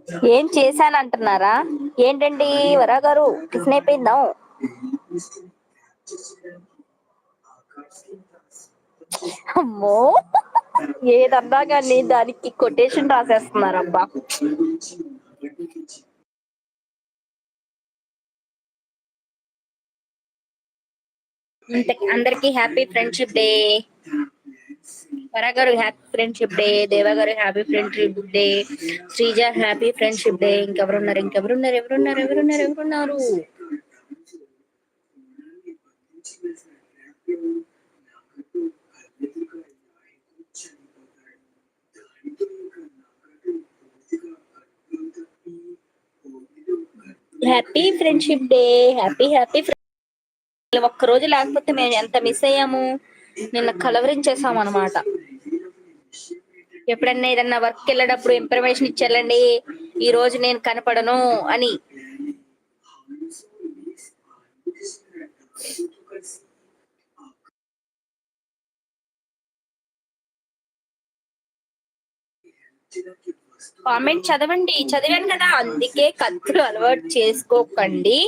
ఏం చేశానంటున్నారా? ఏంటండి వరా గారు, టిఫిన్ అయిపోయిందా? అమ్మో! ఏదన్నా గాని దానికి కొటేషన్ రాసేస్తున్నారబ్బా! అందరికి హ్యాపీ ఫ్రెండ్షిప్ డే. వరా గారు హ్యాపీ ఫ్రెండ్షిప్ డే, దేవ గారు happy friendship day, Sreeja happy friendship day. ఇంకెవరున్నారు? Happy friendship day. హ్యాపీ ఒక్క రోజు లేకపోతే మేము ఎంత మిస్ అయ్యాము. నిన్న కలవరించేసాం అనమాట. ఎప్పుడన్నా ఏదన్నా వర్క్ వెళ్ళేటప్పుడు ఇన్ఫర్మేషన్ ఇచ్చారండి, ఈ రోజు నేను కనపడను అని. కామెంట్ చదవండి, చదివాను కదా. అందుకే కత్తులు అలవాటు చేసుకోకండి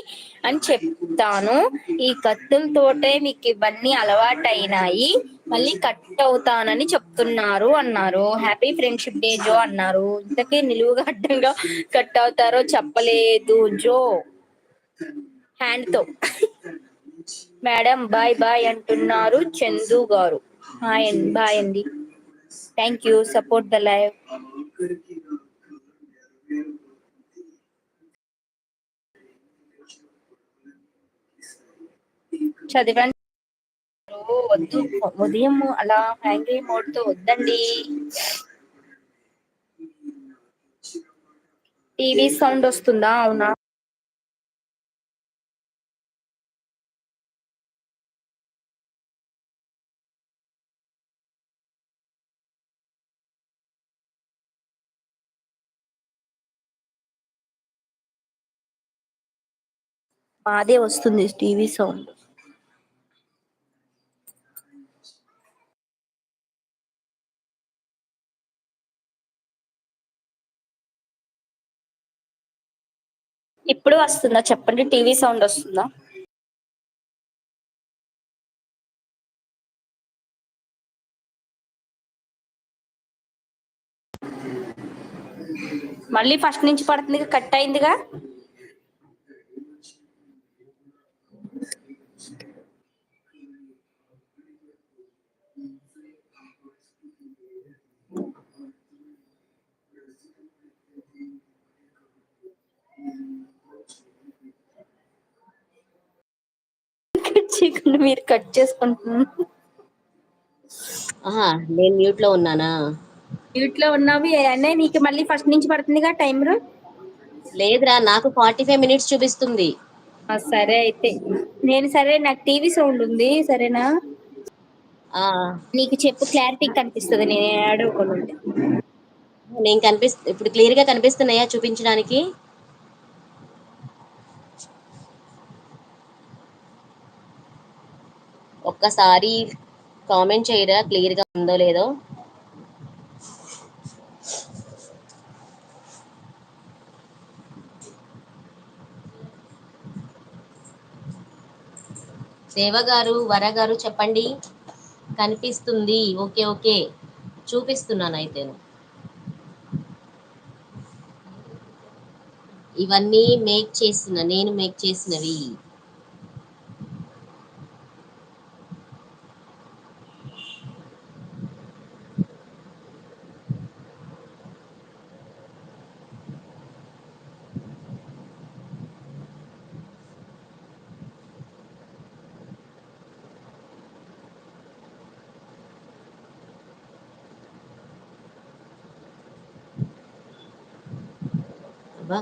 అని చెప్తాను. ఈ కత్తులతోటే మీకు ఇవన్నీ అలవాటు అయినాయి, మళ్ళీ కట్ అవుతానని చెప్తున్నారు అన్నారు. హ్యాపీ ఫ్రెండ్షిప్ డే జో అన్నారు. ఇంతకీ నిలువుగా అడ్డంగా కట్ అవుతారో చెప్పలేదు జో హ్యాండ్ తో. మేడం బాయ్ బాయ్ అంటున్నారు చందు గారు. బాయ్ అండి. Thank you, support the live. చదివాను. వద్దు, ఉదయం అలా యాంగ్రీ మోడ్ తో వద్దండి. టీవీ సౌండ్ వస్తుందా? అవునా. మాదే వస్తుంది టీవీ సౌండ్. ఇప్పుడు వస్తుందా చెప్పండి, టీవీ సౌండ్ వస్తుందా? మళ్ళీ ఫస్ట్ నుంచి పడుతుంది, కట్ అయిందిగా. కట్ చేయకుండా మీరు కట్ చేసుకుంటున్నారు. ఆహా, నేను మ్యూట్ లో ఉన్నానా? మ్యూట్ లో ఉన్నావి అనే నీకు మళ్ళీ ఫస్ట్ నుంచి పడుతుందిగా టైమర్. లేదురా, నాకు 45 మినిట్స్ చూపిస్తుంది. సరే అయితే సరే, నాకు టీవీ సౌండ్ ఉంది సరేనా. ఆ, నీకు చెప్పు, క్లారిటీ కనిపిస్తుంది నేను ఏడవకుండా. ఇప్పుడు క్లియర్ గా కనిపిస్తున్నాయా చూపించడానికి? ఒక్కసారి కామెంట్ చేయరా, క్లియర్ గా ఉందో లేదో. దేవ గారు, వర గారు చెప్పండి. కనిపిస్తుంది. ఓకే ఓకే, చూపిస్తున్నాను అయితే. ఇవన్నీ నేను మేక్ చేసినవి. అబ్బా,